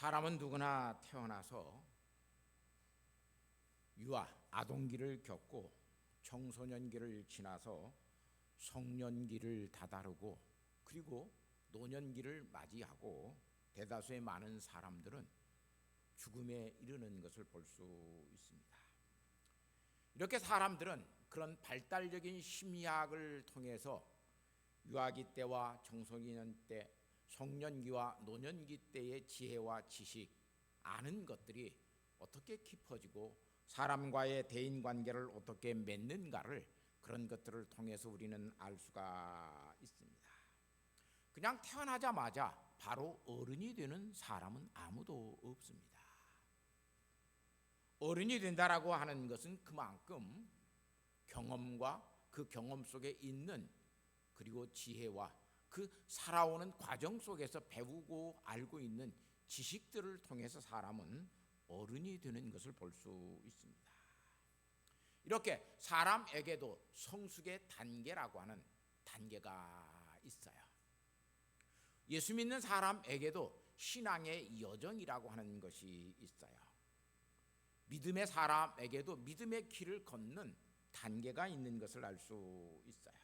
사람은 누구나 태어나서 유아, 아동기를 겪고 청소년기를 지나서 성년기를 다다르고 그리고 노년기를 맞이하고 대다수의 많은 사람들은 죽음에 이르는 것을 볼 수 있습니다. 이렇게 사람들은 그런 발달적인 심리학을 통해서 유아기 때와 청소년 때, 성년기와 노년기 때의 지혜와 지식, 아는 것들이 어떻게 깊어지고 사람과의 대인관계를 어떻게 맺는가를 그런 것들을 통해서 우리는 알 수가 있습니다. 그냥 태어나자마자 바로 어른이 되는 사람은 아무도 없습니다. 어른이 된다라고 하는 것은 그만큼 경험과 그 경험 속에 있는 그리고 지혜와 그 살아오는 과정 속에서 배우고 알고 있는 지식들을 통해서 사람은 어른이 되는 것을 볼 수 있습니다. 이렇게 사람에게도 성숙의 단계라고 하는 단계가 있어요. 예수 믿는 사람에게도 신앙의 여정이라고 하는 것이 있어요. 믿음의 사람에게도 믿음의 길을 걷는 단계가 있는 것을 알 수 있어요.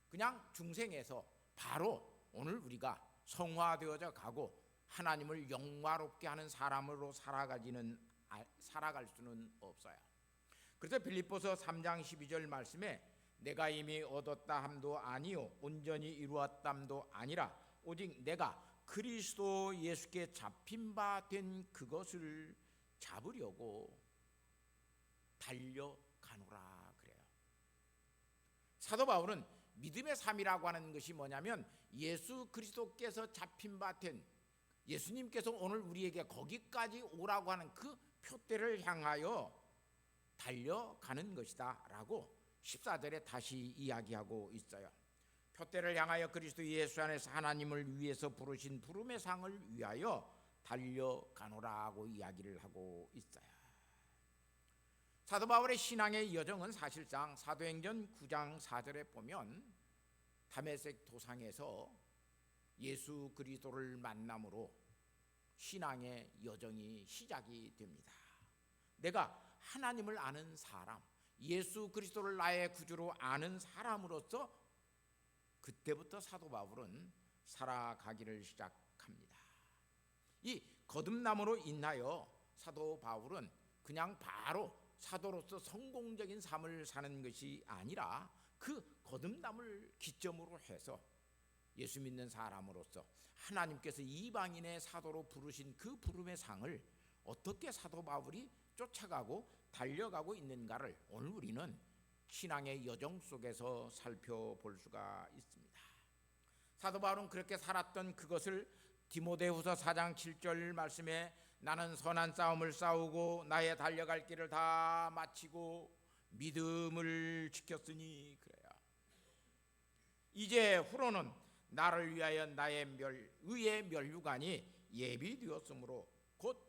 그냥 중생에서 바로 오늘 우리가 성화되어져 가고 하나님을 영화롭게 하는 사람으로 살아갈 수는 없어요. 그래서 빌립보서 3장 12절 말씀에 내가 이미 얻었다 함도 아니요 온전히 이루었담도 아니라 오직 내가 그리스도 예수께 잡힌 바 된 그것을 잡으려고 달려가노라 그래요. 사도 바울은 믿음의 삶이라고 하는 것이 뭐냐면 예수 그리스도께서 잡힌 바 된 예수님께서 오늘 우리에게 거기까지 오라고 하는 그 표대를 향하여 달려가는 것이다 라고 14절에 다시 이야기하고 있어요. 표대를 향하여 그리스도 예수 안에서 하나님을 위해서 부르신 부름의 상을 위하여 달려가노라고 이야기를 하고 있어요. 사도 바울의 신앙의 여정은 사실상 사도행전 9장 4절에 보면 다메섹 도상에서 예수 그리스도를 만남으로 신앙의 여정이 시작이 됩니다. 내가 하나님을 아는 사람, 예수 그리스도를 나의 구주로 아는 사람으로서 그때부터 사도 바울은 살아가기를 시작합니다. 이 거듭남으로 인하여 사도 바울은 그냥 바로 사도로서 성공적인 삶을 사는 것이 아니라 그 거듭남을 기점으로 해서 예수 믿는 사람으로서 하나님께서 이방인의 사도로 부르신 그 부름의 상을 어떻게 사도 바울이 쫓아가고 달려가고 있는가를 오늘 우리는 신앙의 여정 속에서 살펴볼 수가 있습니다. 사도 바울은 그렇게 살았던 그것을 디모데후서 4장 7절 말씀에 나는 선한 싸움을 싸우고 나의 달려갈 길을 다 마치고 믿음을 지켰으니 그래요. 이제 후로는 나를 위하여 나의 의의 면류관이 예비되었으므로 곧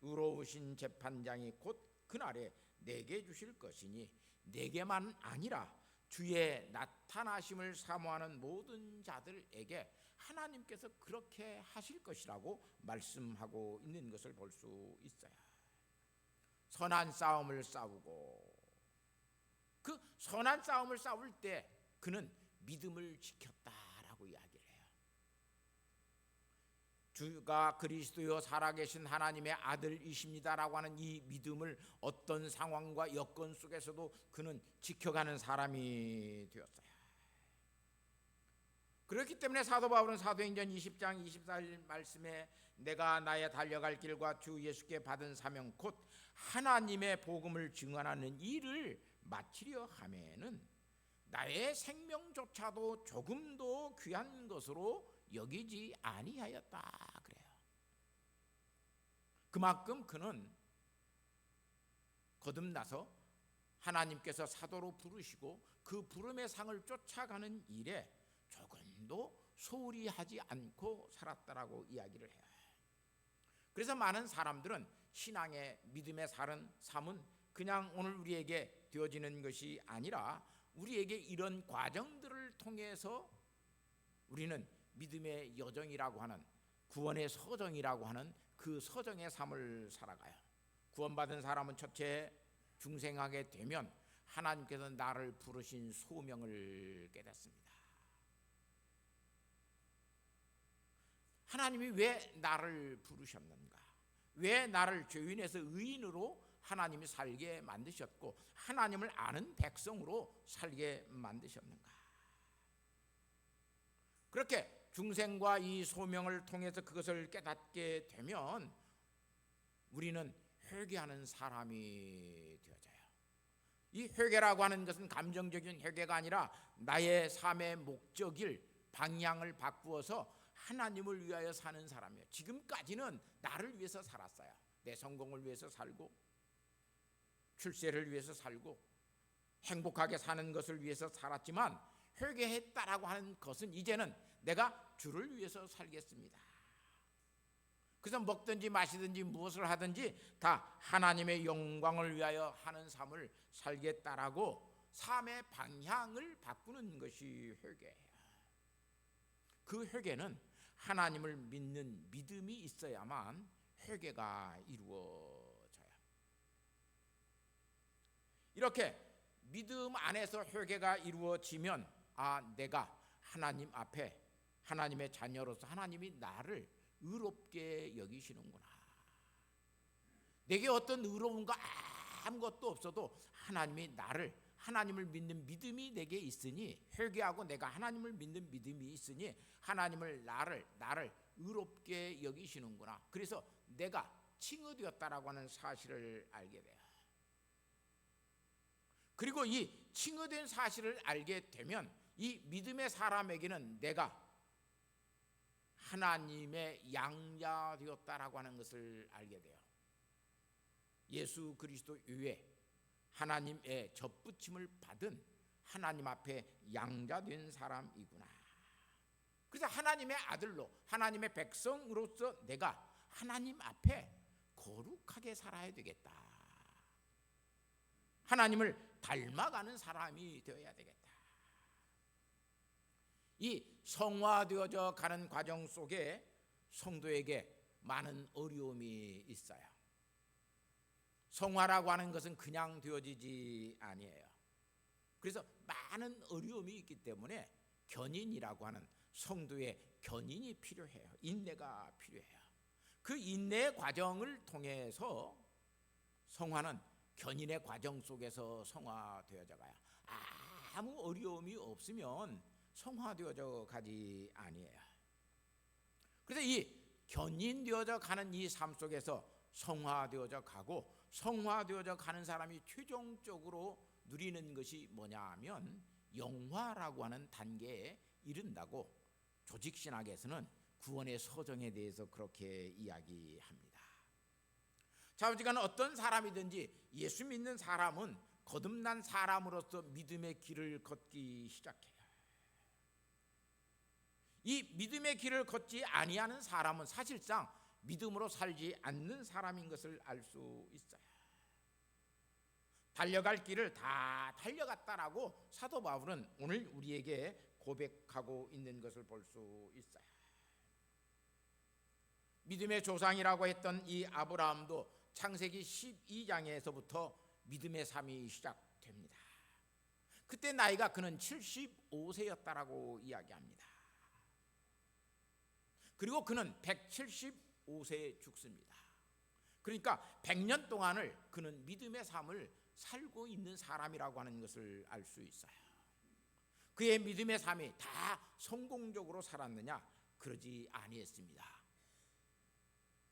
의로우신 재판장이 곧 그날에 내게 주실 것이니 내게만 아니라 주의 나타나심을 사모하는 모든 자들에게 하나님께서 그렇게 하실 것이라고 말씀하고 있는 것을 볼 수 있어요. 선한 싸움을 싸우고 그 선한 싸움을 싸울 때 그는 믿음을 지켰다라고 이야기를 해요. 주가 그리스도여 살아계신 하나님의 아들이십니다라고 하는 이 믿음을 어떤 상황과 여건 속에서도 그는 지켜가는 사람이 되었어요. 그렇기 때문에 사도 바울은 사도행전 20장 24절 말씀에 내가 나의 달려갈 길과 주 예수께 받은 사명 곧 하나님의 복음을 증언하는 일을 마치려 하면은 나의 생명조차도 조금도 귀한 것으로 여기지 아니하였다 그래요. 그만큼 그는 거듭나서 하나님께서 사도로 부르시고 그 부름의 상을 쫓아가는 일에 조금도 소홀히 하지 않고 살았다라고 이야기를 해요. 그래서 많은 사람들은 신앙의 믿음의 삶은 그냥 오늘 우리에게 되어지는 것이 아니라 우리에게 이런 과정들을 통해서 우리는 믿음의 여정이라고 하는 구원의 서정이라고 하는 그 서정의 삶을 살아가요. 구원받은 사람은 첫째 중생하게 되면 하나님께서 나를 부르신 소명을 깨닫습니다. 하나님이 왜 나를 부르셨는가? 왜 나를 죄인에서 의인으로 하나님이 살게 만드셨고 하나님을 아는 백성으로 살게 만드셨는가? 그렇게 중생과 이 소명을 통해서 그것을 깨닫게 되면 우리는 회개하는 사람이 되어져요. 이 회개라고 하는 것은 감정적인 회개가 아니라 나의 삶의 목적일 방향을 바꾸어서 하나님을 위하여 사는 사람이에요. 지금까지는 나를 위해서 살았어요. 내 성공을 위해서 살고 출세를 위해서 살고 행복하게 사는 것을 위해서 살았지만 회개했다라고 하는 것은 이제는 내가 주를 위해서 살겠습니다. 그래서 먹든지 마시든지 무엇을 하든지 다 하나님의 영광을 위하여 하는 삶을 살겠다라고 삶의 방향을 바꾸는 것이 회개예요. 그 회개는 하나님을 믿는 믿음이 있어야만 회개가 이루어져요. 이렇게 믿음 안에서 회개가 이루어지면 내가 하나님 앞에 하나님의 자녀로서 하나님이 나를 의롭게 여기시는구나. 내게 어떤 의로움과 아무것도 없어도 하나님이 하나님을 믿는 믿음이 내게 있으니 회개하고 내가 하나님을 믿는 믿음이 있으니 하나님을 나를 의롭게 여기시는구나. 그래서 내가 칭의되었다라고 하는 사실을 알게 돼요. 그리고 이 칭의된 사실을 알게 되면 이 믿음의 사람에게는 내가 하나님의 양자 되었다라고 하는 것을 알게 돼요. 예수 그리스도 외에 하나님의 접붙임을 받은 하나님 앞에 양자된 사람이구나. 그래서 하나님의 아들로 하나님의 백성으로서 내가 하나님 앞에 거룩하게 살아야 되겠다. 하나님을 닮아가는 사람이 되어야 되겠다. 이 성화되어져 가는 과정 속에 성도에게 많은 어려움이 있어요. 성화라고 하는 것은 그냥 되어지지 아니에요. 그래서 많은 어려움이 있기 때문에 견인이라고 하는 성도의 견인이 필요해요. 인내가 필요해요. 그 인내의 과정을 통해서 성화는 견인의 과정 속에서 성화되어져 가요. 아무 어려움이 없으면 성화되어져 가지 아니에요. 그래서 이 견인되어져 가는 이 삶 속에서 성화되어져 가고 성화되어져 가는 사람이 최종적으로 누리는 것이 뭐냐면 영화라고 하는 단계에 이른다고 조직신학에서는 구원의 서정에 대해서 그렇게 이야기합니다. 자, 어쨌든 어떤 사람이든지 예수 믿는 사람은 거듭난 사람으로서 믿음의 길을 걷기 시작해요. 이 믿음의 길을 걷지 아니하는 사람은 사실상 믿음으로 살지 않는 사람인 것을 알 수 있어요. 달려갈 길을 다 달려갔다라고 사도 바울은 오늘 우리에게 고백하고 있는 것을 볼 수 있어요. 믿음의 조상이라고 했던 이 아브라함도 창세기 12장에서부터 믿음의 삶이 시작됩니다. 그때 나이가 그는 75세였다라고 이야기합니다. 그리고 그는 175세에 죽습니다. 그러니까 100년 동안을 그는 믿음의 삶을 살고 있는 사람이라고 하는 것을 알 수 있어요. 그의 믿음의 삶이 다 성공적으로 살았느냐? 그러지 아니했습니다.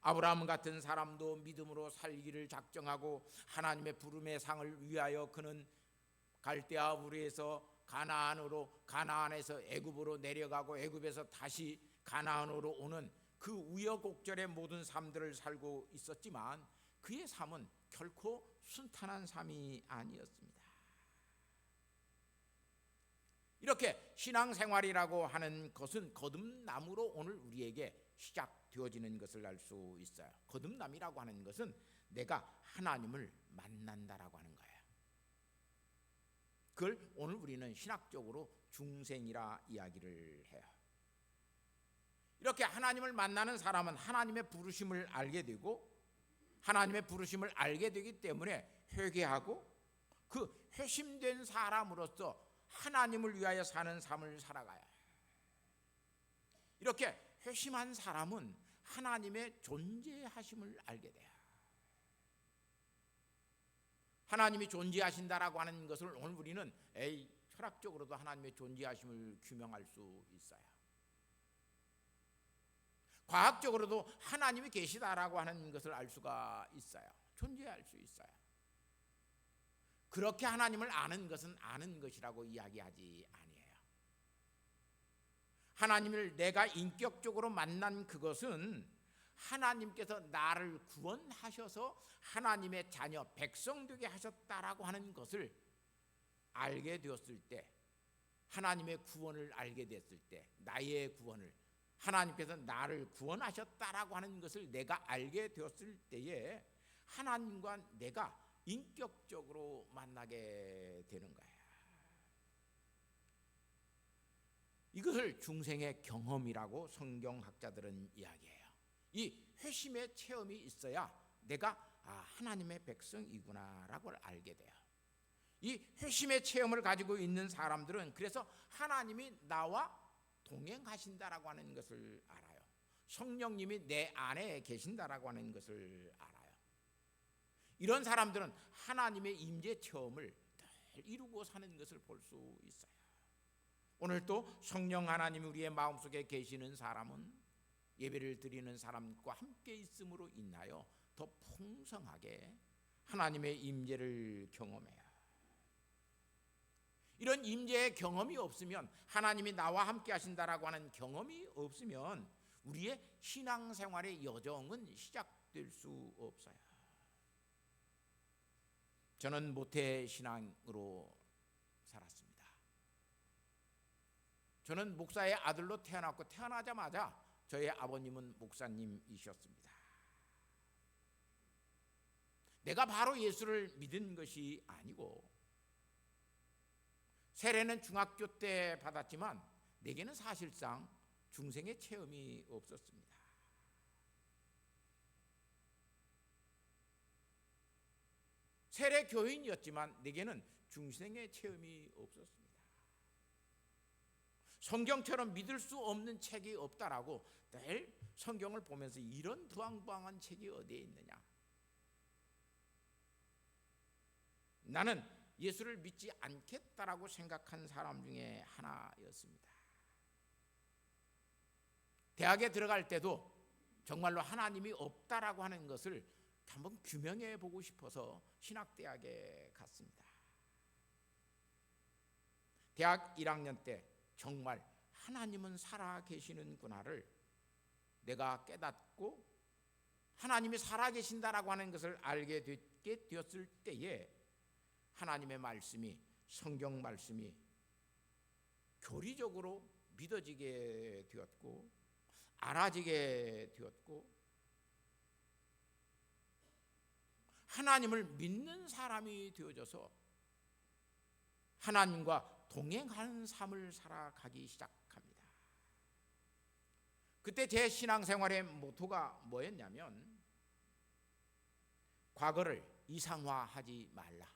아브라함 같은 사람도 믿음으로 살기를 작정하고 하나님의 부름의 상을 위하여 그는 갈대아 우르에서 가나안에서 애굽으로 내려가고 애굽에서 다시 가나안으로 오는 그 우여곡절의 모든 삶들을 살고 있었지만 그의 삶은 결코 순탄한 삶이 아니었습니다. 이렇게 신앙생활이라고 하는 것은 거듭남으로 오늘 우리에게 시작되어지는 것을 알 수 있어요. 거듭남이라고 하는 것은 내가 하나님을 만난다라고 하는 거예요. 그걸 오늘 우리는 신학적으로 중생이라 이야기를 해요. 이렇게 하나님을 만나는 사람은 하나님의 부르심을 알게 되고, 하나님의 부르심을 알게 되기 때문에 회개하고 그 회심된 사람으로서 하나님을 위하여 사는 삶을 살아가야 해요. 이렇게 회심한 사람은 하나님의 존재하심을 알게 돼요. 하나님이 존재하신다라고 하는 것을 오늘 우리는 철학적으로도 하나님의 존재하심을 규명할 수 있어요. 과학적으로도 하나님이 계시다라고 하는 것을 알 수가 있어요. 존재할 수 있어요. 그렇게 하나님을 아는 것은 아는 것이라고 이야기하지 아니에요. 하나님을 내가 인격적으로 만난 그것은 하나님께서 나를 구원하셔서 하나님의 자녀 백성 되게 하셨다라고 하는 것을 알게 되었을 때, 하나님의 구원을 알게 됐을 때, 나의 구원을, 하나님께서 나를 구원하셨다라고 하는 것을 내가 알게 되었을 때에 하나님과 내가 인격적으로 만나게 되는 거예요. 이것을 중생의 경험이라고 성경학자들은 이야기해요. 이 회심의 체험이 있어야 내가 하나님의 백성이구나라고 알게 돼요. 이 회심의 체험을 가지고 있는 사람들은 그래서 하나님이 나와 동행하신다라고 하는 것을 알아요. 성령님이 내 안에 계신다라고 하는 것을 알아요. 이런 사람들은 하나님의 임재 체험을 늘 이루고 사는 것을 볼 수 있어요. 오늘 또 성령 하나님이 우리의 마음속에 계시는 사람은 예배를 드리는 사람과 함께 있음으로 인하여 더 풍성하게 하나님의 임재를 경험해요. 이런 임재의 경험이 없으면, 하나님이 나와 함께 하신다라고 하는 경험이 없으면 우리의 신앙생활의 여정은 시작될 수 없어요. 저는 모태신앙으로 살았습니다. 저는 목사의 아들로 태어났고 태어나자마자 저의 아버님은 목사님이셨습니다. 내가 바로 예수를 믿은 것이 아니고, 세례는 중학교 때 받았지만 내게는 사실상 중생의 체험이 없었습니다. 세례 교인이었지만 내게는 중생의 체험이 없었습니다. 성경처럼 믿을 수 없는 책이 없다라고 늘 성경을 보면서 이런 부황부황한 책이 어디에 있느냐. 나는 예수를 믿지 않겠다라고 생각한 사람 중에 하나였습니다. 대학에 들어갈 때도 정말로 하나님이 없다라고 하는 것을 한번 규명해 보고 싶어서 신학대학에 갔습니다. 대학 1학년 때 정말 하나님은 살아 계시는구나를 내가 깨닫고 하나님이 살아 계신다라고 하는 것을 알게 되었을 때에 하나님의 말씀이, 성경 말씀이 교리적으로 믿어지게 되었고 알아지게 되었고 하나님을 믿는 사람이 되어져서 하나님과 동행하는 삶을 살아가기 시작합니다. 그때 제 신앙생활의 모토가 뭐였냐면, 과거를 이상화하지 말라.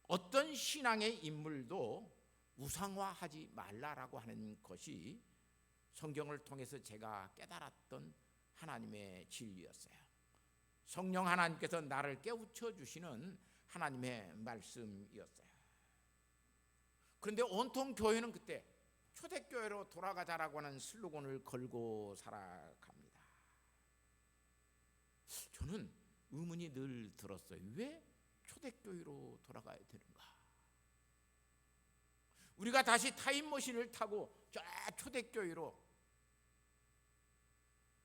어떤 신앙의 인물도 우상화하지 말라라고 하는 것이 성경을 통해서 제가 깨달았던 하나님의 진리였어요. 성령 하나님께서 나를 깨우쳐 주시는 하나님의 말씀이었어요. 그런데 온통 교회는 그때 초대교회로 돌아가자라고 하는 슬로건을 걸고 살아갑니다. 저는 의문이 늘 들었어요. 왜 초대교회로 돌아가야 되는가? 우리가 다시 타임머신을 타고 저 초대교회로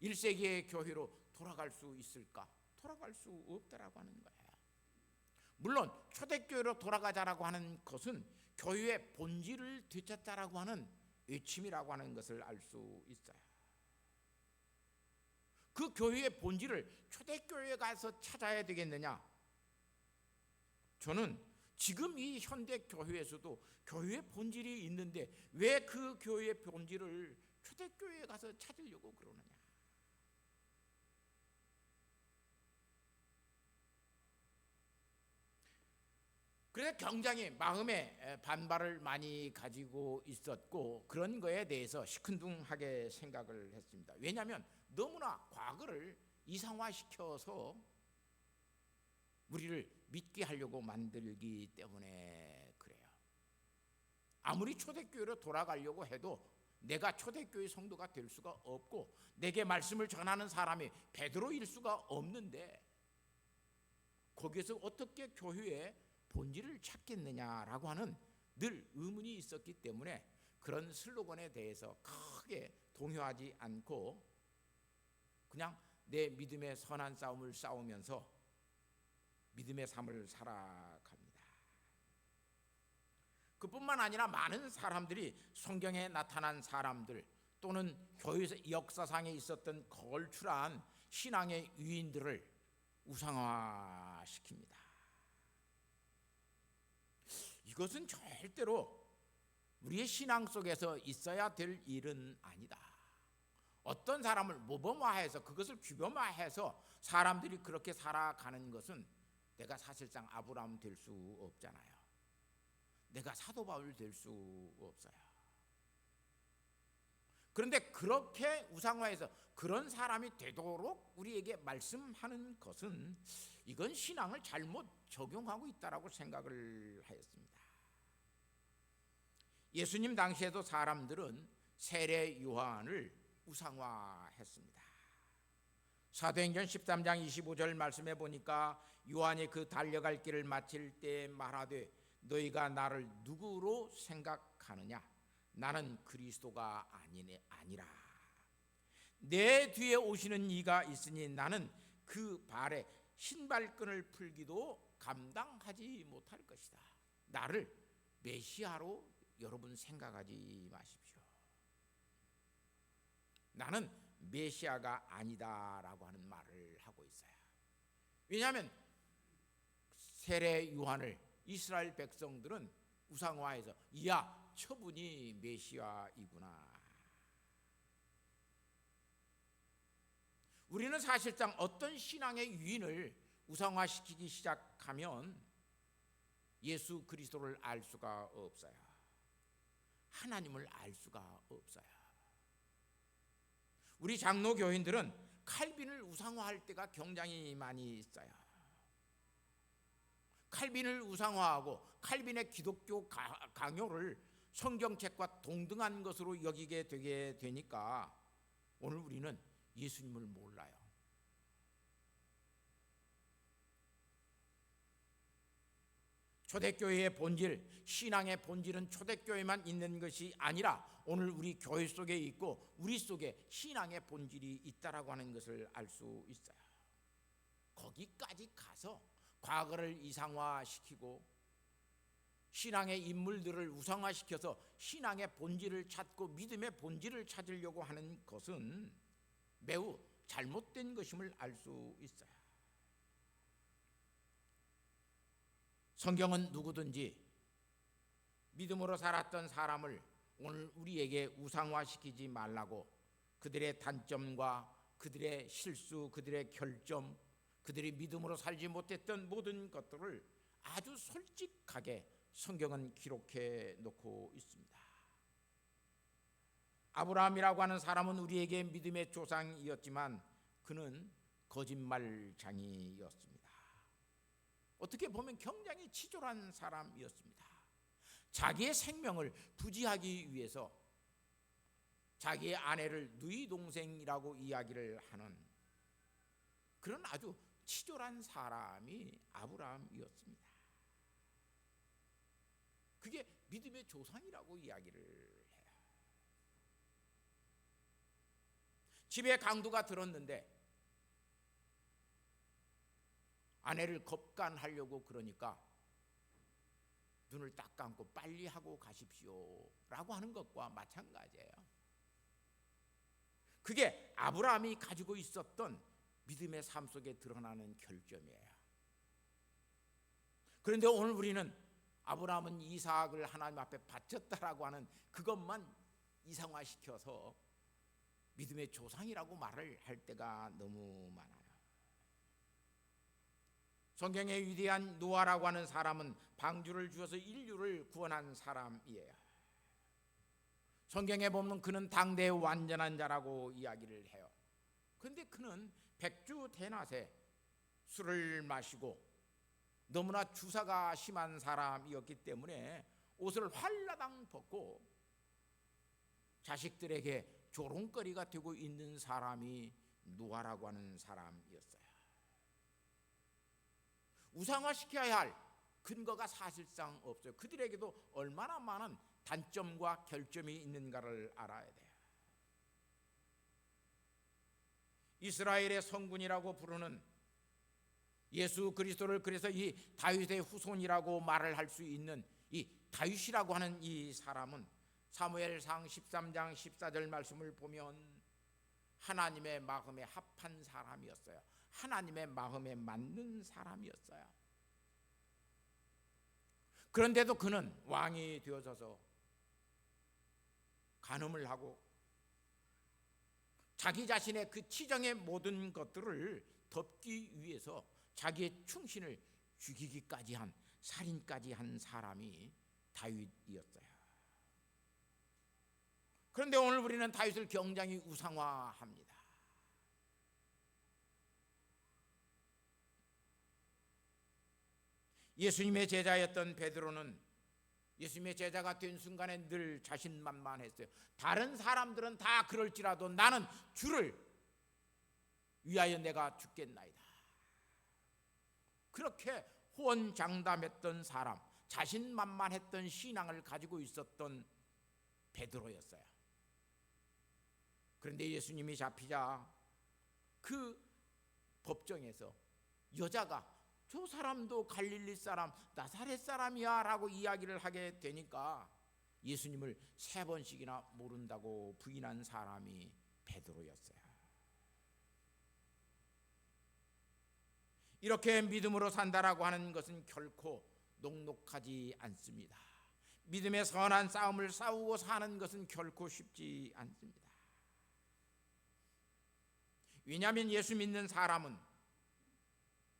1세기의 교회로 돌아갈 수 있을까? 돌아갈 수 없다라고 하는 거예요. 물론 초대교회로 돌아가자라고 하는 것은 교회의 본질을 되찾자라고 하는 외침이라고 하는 것을 알 수 있어요. 그 교회의 본질을 초대교회에 가서 찾아야 되겠느냐? 저는 지금 이 현대 교회에서도 교회의 본질이 있는데 왜 그 교회의 본질을 초대교회에 가서 찾으려고 그러느냐? 그래서 굉장히 마음에 반발을 많이 가지고 있었고 그런 거에 대해서 시큰둥하게 생각을 했습니다. 왜냐하면 너무나 과거를 이상화시켜서 우리를 믿게 하려고 만들기 때문에 그래요. 아무리 초대교회로 돌아가려고 해도 내가 초대교회 성도가 될 수가 없고 내게 말씀을 전하는 사람이 베드로일 수가 없는데 거기에서 어떻게 교회의 본질을 찾겠느냐라고 하는 늘 의문이 있었기 때문에 그런 슬로건에 대해서 크게 동요하지 않고 그냥 내 믿음의 선한 싸움을 싸우면서 믿음의 삶을 살아갑니다. 그뿐만 아니라 많은 사람들이 성경에 나타난 사람들 또는 교회에서 역사상에 있었던 걸출한 신앙의 유인들을 우상화시킵니다. 이것은 절대로 우리의 신앙 속에서 있어야 될 일은 아니다. 어떤 사람을 모범화해서 그것을 규범화해서 사람들이 그렇게 살아가는 것은 내가 사실상 아브라함 될 수 없잖아요. 내가 사도 바울 될 수 없어요. 그런데 그렇게 우상화해서 그런 사람이 되도록 우리에게 말씀하는 것은 이건 신앙을 잘못 적용하고 있다라고 생각을 하였습니다. 예수님 당시에도 사람들은 세례 요한을 우상화했습니다. 사도행전 13장 25절 말씀해 보니까 요한이 그 달려갈 길을 마칠 때 말하되 너희가 나를 누구로 생각하느냐? 나는 그리스도가 아니라 내 뒤에 오시는 이가 있으니 나는 그 발에 신발끈을 풀기도 감당하지 못할 것이다. 나를 메시아로 여러분 생각하지 마십시오. 나는 메시아가 아니다라고 하는 말을 하고 있어요. 왜냐하면 세례 요한을 이스라엘 백성들은 우상화해서 이야 저분이 메시아이구나. 우리는 사실상 어떤 신앙의 유인을 우상화시키기 시작하면 예수 그리스도를 알 수가 없어요. 하나님을 알 수가 없어요. 우리 장로 교인들은 칼빈을 우상화할 때가 굉장히 많이 있어요. 칼빈을 우상화하고 칼빈의 기독교 강요를 성경책과 동등한 것으로 여기게 되게 되니까 오늘 우리는 예수님을 몰라요. 초대교회의 본질, 신앙의 본질은 초대교회만 있는 것이 아니라 오늘 우리 교회 속에 있고 우리 속에 신앙의 본질이 있다라고 하는 것을 알 수 있어요. 거기까지 가서 과거를 이상화시키고 신앙의 인물들을 우상화시켜서 신앙의 본질을 찾고 믿음의 본질을 찾으려고 하는 것은 매우 잘못된 것임을 알 수 있어요. 성경은 누구든지 믿음으로 살았던 사람을 오늘 우리에게 우상화시키지 말라고 그들의 단점과 그들의 실수, 그들의 결점, 그들이 믿음으로 살지 못했던 모든 것들을 아주 솔직하게 성경은 기록해 놓고 있습니다. 아브라함이라고 하는 사람은 우리에게 믿음의 조상이었지만 그는 거짓말장이였습니다. 어떻게 보면 굉장히 치졸한 사람이었습니다. 자기의 생명을 부지하기 위해서 자기의 아내를 누이 동생이라고 이야기를 하는 그런 아주 치졸한 사람이 아브라함이었습니다. 그게 믿음의 조상이라고 이야기를 해요. 집에 강도가 들었는데 아내를 겁간하려고 그러니까 눈을 딱 감고 빨리 하고 가십시오 라고 하는 것과 마찬가지예요. 그게 아브라함이 가지고 있었던 믿음의 삶 속에 드러나는 결점이에요. 그런데 오늘 우리는 아브라함은 이삭을 하나님 앞에 바쳤다라고 하는 그것만 이상화시켜서 믿음의 조상이라고 말을 할 때가 너무 많아요. 성경의 위대한 노아라고 하는 사람은 방주를 주어서 인류를 구원한 사람이에요. 성경에 보면 그는 당대의 완전한 자라고 이야기를 해요. 그런데 그는 백주대낮에 술을 마시고 너무나 주사가 심한 사람이었기 때문에 옷을 활라당 벗고 자식들에게 조롱거리가 되고 있는 사람이 노아라고 하는 사람이었어요. 우상화시켜야 할 근거가 사실상 없어요. 그들에게도 얼마나 많은 단점과 결점이 있는가를 알아야 돼요. 이스라엘의 성군이라고 부르는 예수 그리스도를 그래서 이 다윗의 후손이라고 말을 할 수 있는 이 다윗이라고 하는 이 사람은 사무엘상 13장 14절 말씀을 보면 하나님의 마음에 합한 사람이었어요. 하나님의 마음에 맞는 사람이었어요. 그런데도 그는 왕이 되어져서 간음을 하고 자기 자신의 그 치정의 모든 것들을 덮기 위해서 자기의 충신을 죽이기까지 한, 살인까지 한 사람이 다윗이었어요. 그런데 오늘 우리는 다윗을 굉장히 우상화합니다. 예수님의 제자였던 베드로는 예수님의 제자가 된 순간에 늘 자신만만했어요. 다른 사람들은 다 그럴지라도 나는 주를 위하여 내가 죽겠나이다. 그렇게 호언장담했던 사람, 자신만만했던 신앙을 가지고 있었던 베드로였어요. 그런데 예수님이 잡히자 그 법정에서 여자가 저 사람도 갈릴리 사람, 나사렛 사람이야 라고 이야기를 하게 되니까 예수님을 3번씩이나 모른다고 부인한 사람이 베드로였어요. 이렇게 믿음으로 산다라고 하는 것은 결코 녹록하지 않습니다. 믿음의 선한 싸움을 싸우고 사는 것은 결코 쉽지 않습니다. 왜냐하면 예수 믿는 사람은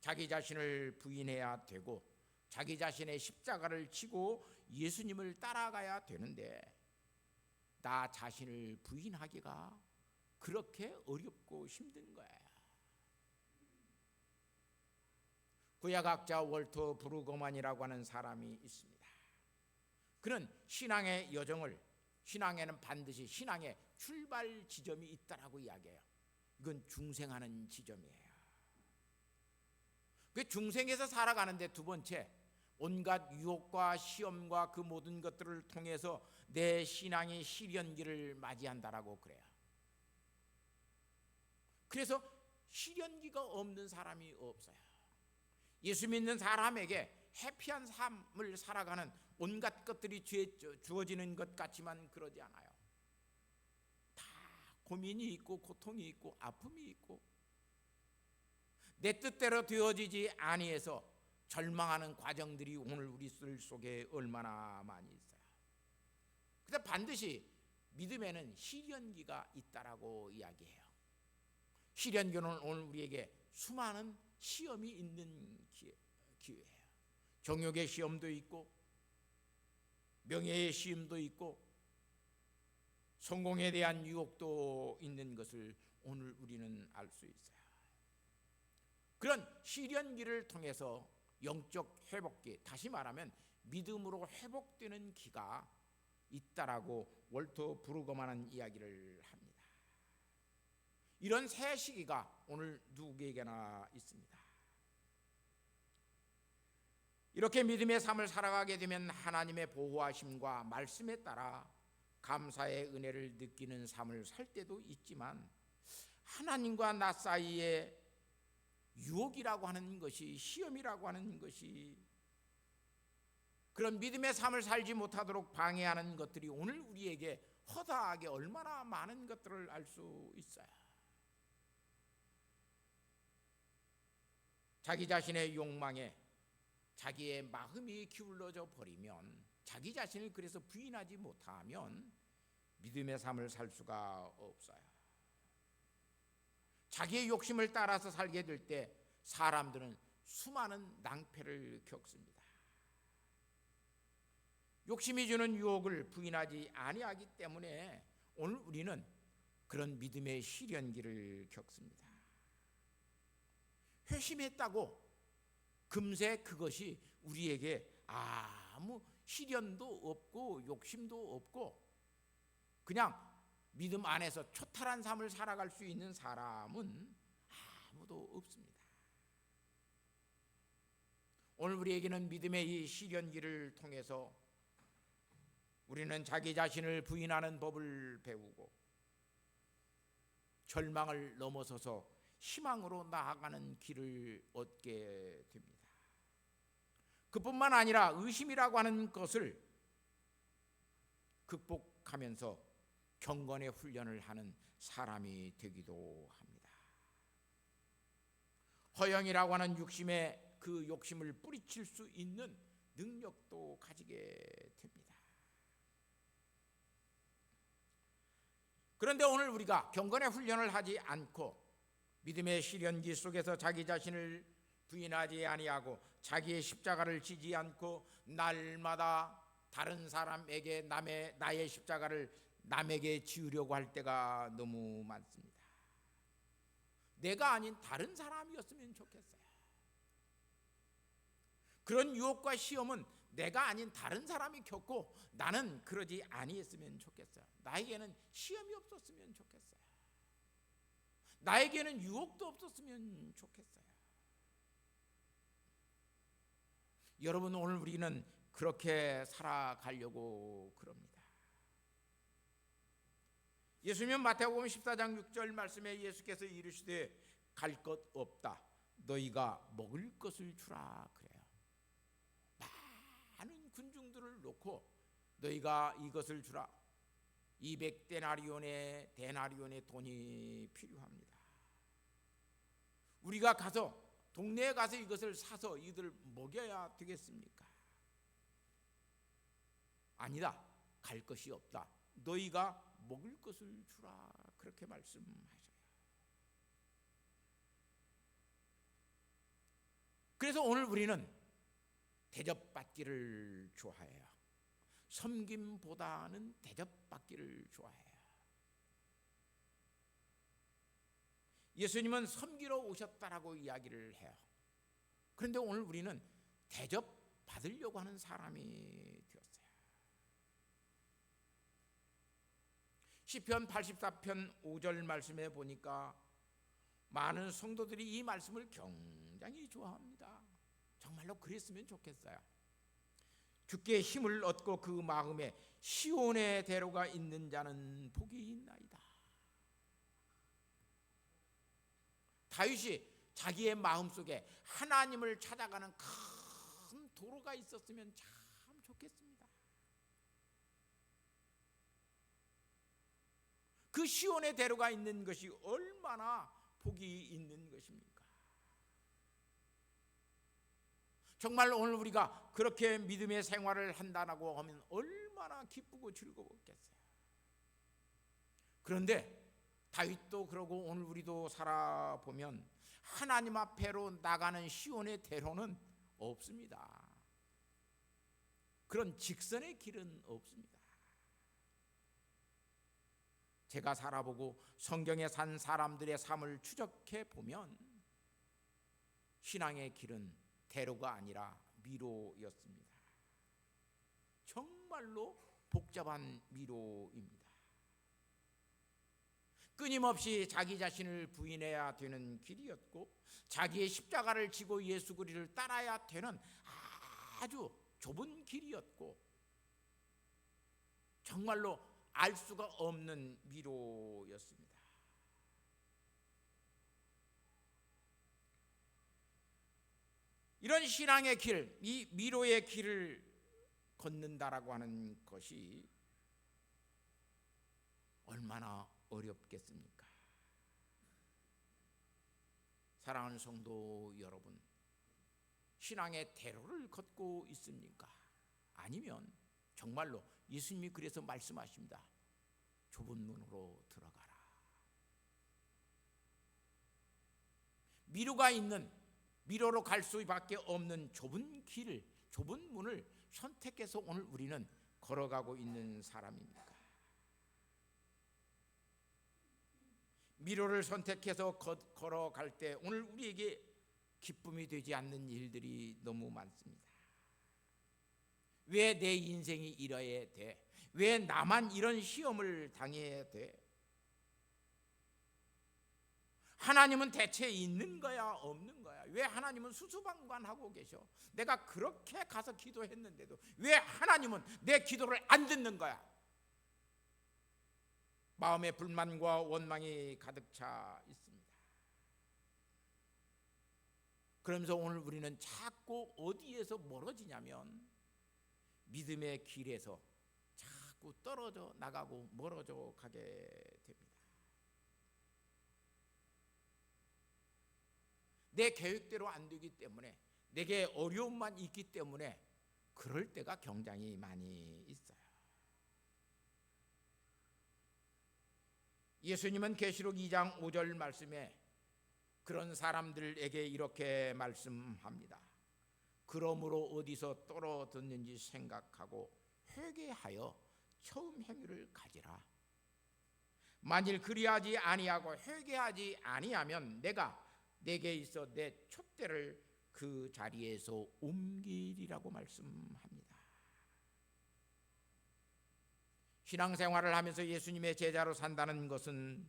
자기 자신을 부인해야 되고 자기 자신의 십자가를 지고 예수님을 따라가야 되는데 나 자신을 부인하기가 그렇게 어렵고 힘든 거예요. 구약학자 월터 브루거만이라고 하는 사람이 있습니다. 그는 신앙의 여정을, 신앙에는 반드시 신앙의 출발 지점이 있다라고 이야기해요. 이건 중생하는 지점이에요. 그 중생에서 살아가는데 두 번째, 온갖 유혹과 시험과 그 모든 것들을 통해서 내 신앙이 시련기를 맞이한다라고 그래요. 그래서 시련기가 없는 사람이 없어요. 예수 믿는 사람에게 해피한 삶을 살아가는 온갖 것들이 주어지는 것 같지만 그러지 않아요. 다 고민이 있고 고통이 있고 아픔이 있고 내 뜻대로 되어지지 아니해서 절망하는 과정들이 오늘 우리 속에 얼마나 많이 있어요. 그래서 반드시 믿음에는 시련기가 있다라고 이야기해요. 시련기는 오늘 우리에게 수많은 시험이 있는 기회예요. 정욕의 시험도 있고 명예의 시험도 있고 성공에 대한 유혹도 있는 것을 오늘 우리는 알 수 있어요. 그런 시련기를 통해서 영적 회복기, 다시 말하면 믿음으로 회복되는 기가 있다라고 월터 브루거만은 이야기를 합니다. 이런 새 시기가 오늘 누구에게나 있습니다. 이렇게 믿음의 삶을 살아가게 되면 하나님의 보호하심과 말씀에 따라 감사의 은혜를 느끼는 삶을 살 때도 있지만 하나님과 나 사이에 유혹이라고 하는 것이, 시험이라고 하는 것이 그런 믿음의 삶을 살지 못하도록 방해하는 것들이 오늘 우리에게 허다하게 얼마나 많은 것들을 알 수 있어요. 자기 자신의 욕망에 자기의 마음이 기울어져 버리면, 자기 자신을 그래서 부인하지 못하면 믿음의 삶을 살 수가 없어요. 자기의 욕심을 따라서 살게 될 때 사람들은 수많은 낭패를 겪습니다. 욕심이 주는 유혹을 부인하지 아니하기 때문에 오늘 우리는 그런 믿음의 시련기를 겪습니다. 회심했다고 금세 그것이 우리에게 아무 시련도 없고 욕심도 없고 그냥 믿음 안에서 초탈한 삶을 살아갈 수 있는 사람은 아무도 없습니다. 오늘 우리에게는 믿음의 이 시련기를 통해서 우리는 자기 자신을 부인하는 법을 배우고 절망을 넘어서서 희망으로 나아가는 길을 얻게 됩니다. 그뿐만 아니라 의심이라고 하는 것을 극복하면서 경건의 훈련을 하는 사람이 되기도 합니다. 허영이라고 하는 육심의 그 욕심을 뿌리칠 수 있는 능력도 가지게 됩니다. 그런데 오늘 우리가 경건의 훈련을 하지 않고 믿음의 시련기 속에서 자기 자신을 부인하지 아니하고 자기의 십자가를 지지 않고 날마다 다른 사람에게 나의 십자가를 남에게 지으려고 할 때가 너무 많습니다. 내가 아닌 다른 사람이었으면 좋겠어요. 그런 유혹과 시험은 내가 아닌 다른 사람이 겪고 나는 그러지 아니했으면 좋겠어요. 나에게는 시험이 없었으면 좋겠어요. 나에게는 유혹도 없었으면 좋겠어요. 여러분, 오늘 우리는 그렇게 살아가려고 그럽니다. 예수님은 마태복음 14장 6절 말씀에 예수께서 이르시되 갈 것 없다 너희가 먹을 것을 주라 그래요. 많은 군중들을 놓고 너희가 이것을 주라. 200데나리온의 돈이 필요합니다. 우리가 가서 동네에 가서 이것을 사서 이들 먹여야 되겠습니까? 아니다. 갈 것이 없다. 너희가 먹을 것을 주라. 그렇게 말씀하셔요. 그래서 오늘 우리는 대접받기를 좋아해요. 섬김보다는 대접받기를 좋아해요. 예수님은 섬기러 오셨다라고 이야기를 해요. 그런데 오늘 우리는 대접받으려고 하는 사람이 되었어요. 시편 84편 5절 말씀에 보니까 많은 성도들이 이 말씀을 굉장히 좋아합니다. 정말로 그랬으면 좋겠어요. 주께 힘을 얻고 그 마음에 시온의 대로가 있는 자는 복이 있나이다. 다윗이 자기의 마음속에 하나님을 찾아가는 큰 도로가 있었으면 참 좋겠습니다. 그 시온의 대로가 있는 것이 얼마나 복이 있는 것입니까? 정말 오늘 우리가 그렇게 믿음의 생활을 한다고 하면 얼마나 기쁘고 즐거웠겠어요. 그런데 다윗도 그러고 오늘 우리도 살아보면 하나님 앞에로 나가는 시온의 대로는 없습니다. 그런 직선의 길은 없습니다. 제가 살아보고 성경에 산 사람들의 삶을 추적해 보면 신앙의 길은 대로가 아니라 미로였습니다. 정말로 복잡한 미로입니다. 끊임없이 자기 자신을 부인해야 되는 길이었고 자기의 십자가를 지고 예수 그리스도를 따라야 되는 아주 좁은 길이었고 정말로 알 수가 없는 미로였습니다. 이런 신앙의 길, 이 미로의 길을 걷는다라고 하는 것이 얼마나 어렵겠습니까? 사랑하는 성도 여러분, 신앙의 대로를 걷고 있습니까? 아니면 정말로 예수님이 그래서 말씀하십니다. 좁은 문으로 들어가라. 미로가 있는, 미로로 갈 수밖에 없는 좁은 길을, 좁은 문을 선택해서 오늘 우리는 걸어가고 있는 사람입니까? 미로를 선택해서 걸어갈 때 오늘 우리에게 기쁨이 되지 않는 일들이 너무 많습니다. 왜 내 인생이 이래야 돼? 왜 나만 이런 시험을 당해야 돼? 하나님은 대체 있는 거야, 없는 거야? 왜 하나님은 수수방관하고 계셔? 내가 그렇게 가서 기도했는데도 왜 하나님은 내 기도를 안 듣는 거야? 마음에 불만과 원망이 가득 차 있습니다. 그러면서 오늘 우리는 자꾸 어디에서 멀어지냐면 믿음의 길에서 자꾸 떨어져 나가고 멀어져 가게 됩니다. 내 계획대로 안 되기 때문에, 내게 어려움만 있기 때문에 그럴 때가 굉장히 많이 있어요. 예수님은 계시록 2장 5절 말씀에 그런 사람들에게 이렇게 말씀합니다. 그러므로 어디서 떨어졌는지 생각하고 회개하여 처음 행위를 가지라. 만일 그리하지 아니하고 회개하지 아니하면 내가 내게 있어 내 촛대를 그 자리에서 옮기리라고 말씀합니다. 신앙생활을 하면서 예수님의 제자로 산다는 것은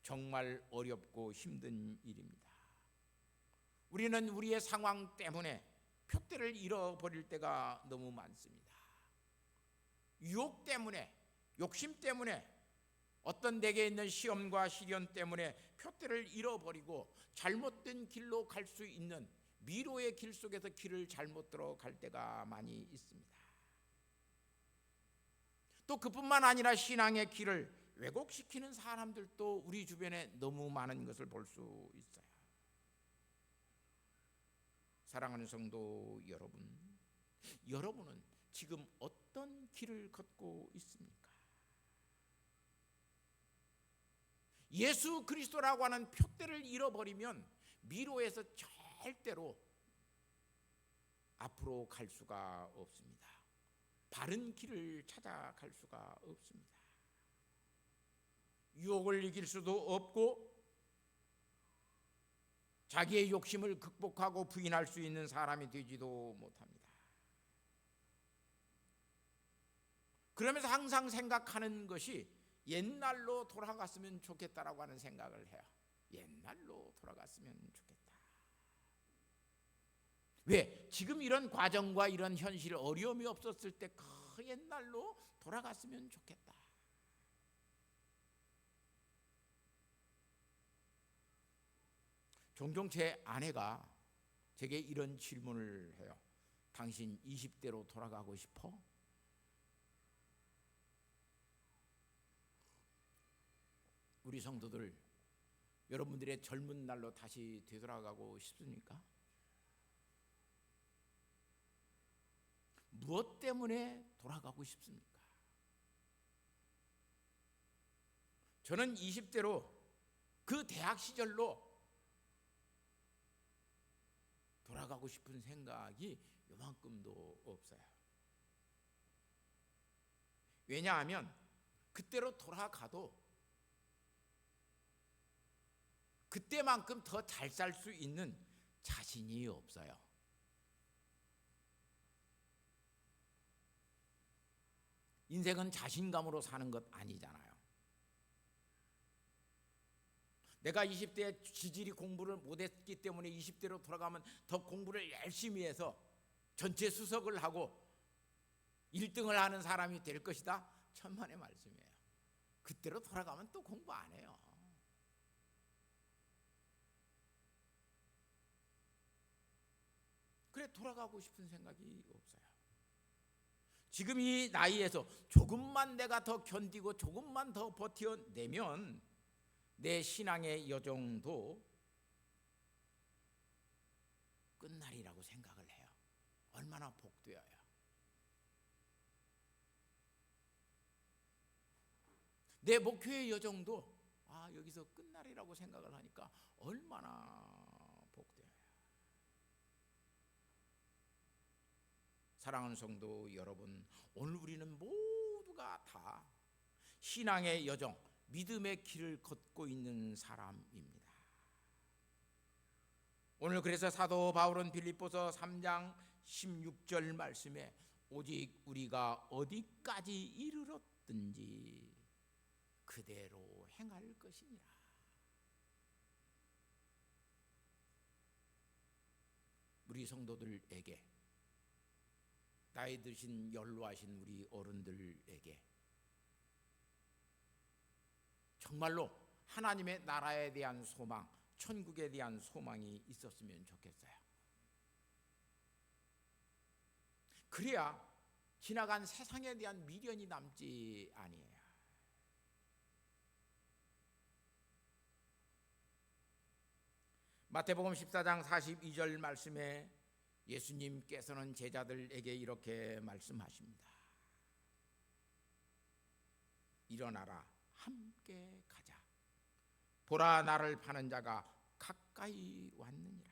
정말 어렵고 힘든 일입니다. 우리는 우리의 상황 때문에 촛대를 잃어버릴 때가 너무 많습니다. 유혹 때문에, 욕심 때문에, 어떤 내게 있는 시험과 시련 때문에 촛대를 잃어버리고 잘못된 길로 갈 수 있는 미로의 길 속에서 길을 잘못 들어갈 때가 많이 있습니다. 또 그뿐만 아니라 신앙의 길을 왜곡시키는 사람들도 우리 주변에 너무 많은 것을 볼 수 있어요. 사랑하는 성도 여러분, 여러분은 지금 어떤 길을 걷고 있습니까? 예수 그리스도라고 하는 푯대를 잃어버리면 미로에서 절대로 앞으로 갈 수가 없습니다. 바른 길을 찾아갈 수가 없습니다. 유혹을 이길 수도 없고 자기의 욕심을 극복하고 부인할 수 있는 사람이 되지도 못합니다. 그러면서 항상 생각하는 것이 옛날로 돌아갔으면 좋겠다라고 하는 생각을 해요. 옛날로 돌아갔으면 좋겠다. 왜? 지금 이런 과정과 이런 현실 어려움이 없었을 때 그 옛날로 돌아갔으면 좋겠다. 종종 제 아내가 제게 이런 질문을 해요. 당신 20대로 돌아가고 싶어? 우리 성도들, 여러분들의 젊은 날로 다시 되돌아가고 싶습니까? 무엇 때문에 돌아가고 싶습니까? 저는 20대로 그 대학 시절로 돌아가고 싶은 생각이 요만큼도 없어요. 왜냐하면 그때로 돌아가도 그때만큼 더 잘 살 수 있는 자신이 없어요. 인생은 자신감으로 사는 것 아니잖아요. 내가 20대에 지질이 공부를 못했기 때문에 20대로 돌아가면 더 공부를 열심히 해서 전체 수석을 하고 1등을 하는 사람이 될 것이다. 천만의 말씀이에요. 그때로 돌아가면 또 공부 안 해요. 그래 돌아가고 싶은 생각이 없어요. 지금 이 나이에서 조금만 내가 더 견디고 조금만 더 버텨내면 내 신앙의 여정도 끝날이라고 생각을 해요. 얼마나 복되어요. 내 목표의 여정도 여기서 끝날이라고 생각을 하니까 얼마나 사랑하는 성도 여러분, 오늘 우리는 모두가 다 신앙의 여정, 믿음의 길을 걷고 있는 사람입니다. 오늘 그래서 사도 바울은 빌립보서 3장 16절 말씀에 오직 우리가 어디까지 이르렀든지 그대로 행할 것이니라. 우리 성도들에게, 나이 드신 연로하신 우리 어른들에게 정말로 하나님의 나라에 대한 소망, 천국에 대한 소망이 있었으면 좋겠어요. 그래야 지나간 세상에 대한 미련이 남지 아니에요. 마태복음 14장 42절 말씀에 예수님께서는 제자들에게 이렇게 말씀하십니다. 일어나라, 함께 가자. 보라, 나를 파는 자가 가까이 왔느니라.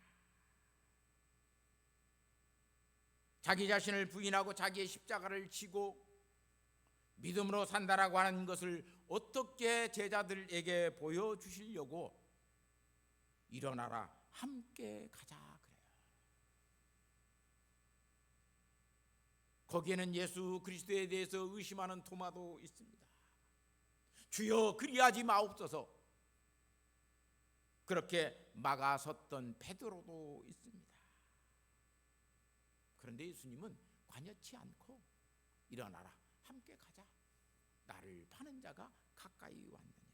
자기 자신을 부인하고 자기의 십자가를 지고 믿음으로 산다라고 하는 것을 어떻게 제자들에게 보여주시려고 일어나라, 함께 가자 그래요. 거기에는 예수 그리스도에 대해서 의심하는 도마도 있습니다. 주여 그리하지 마옵소서, 그렇게 막아섰던 베드로도 있습니다. 그런데 예수님은 관여치 않고 일어나라, 함께 가자. 나를 파는 자가 가까이 왔느니라.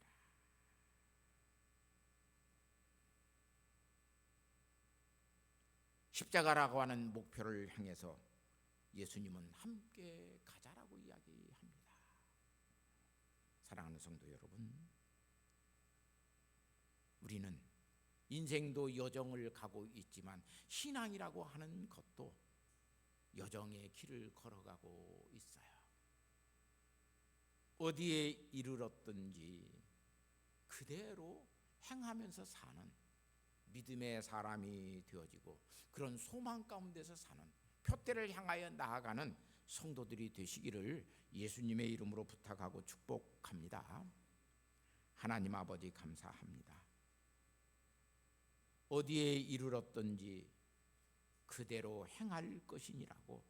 십자가라고 하는 목표를 향해서 예수님은 함께 가자라고 이야기합니다. 사랑하는 성도 여러분, 우리는 인생도 여정을 가고 있지만 신앙이라고 하는 것도 여정의 길을 걸어가고 있어요. 어디에 이르렀든지 그대로 행하면서 사는 믿음의 사람이 되어지고 그런 소망 가운데서 사는, 표대를 향하여 나아가는 성도들이 되시기를 예수님의 이름으로 부탁하고 축복합니다. 하나님 아버지 감사합니다. 어디에 이르렀든지 그대로 행할 것이니라고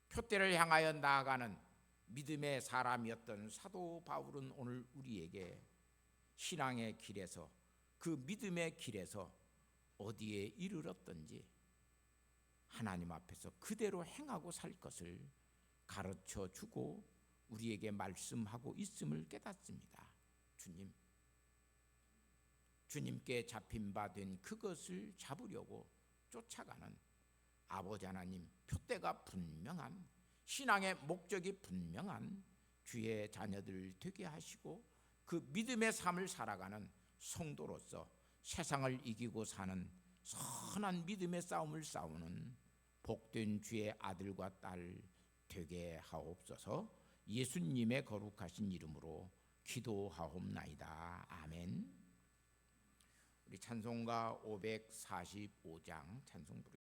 표대를 향하여 나아가는 믿음의 사람이었던 사도 바울은 오늘 우리에게 신앙의 길에서, 그 믿음의 길에서 어디에 이르렀든지 하나님 앞에서 그대로 행하고 살 것을 가르쳐 주고 우리에게 말씀하고 있음을 깨닫습니다. 주님께 잡힌 바 된 그것을 잡으려고 쫓아가는 아버지 하나님, 표대가 분명한, 신앙의 목적이 분명한 주의 자녀들 되게 하시고 그 믿음의 삶을 살아가는 성도로서 세상을 이기고 사는 선한 믿음의 싸움을 싸우는 복된 주의 아들과 딸 되게 하옵소서. 예수님의 거룩하신 이름으로 기도하옵나이다. 아멘. 우리 찬송가 545장 찬송 부르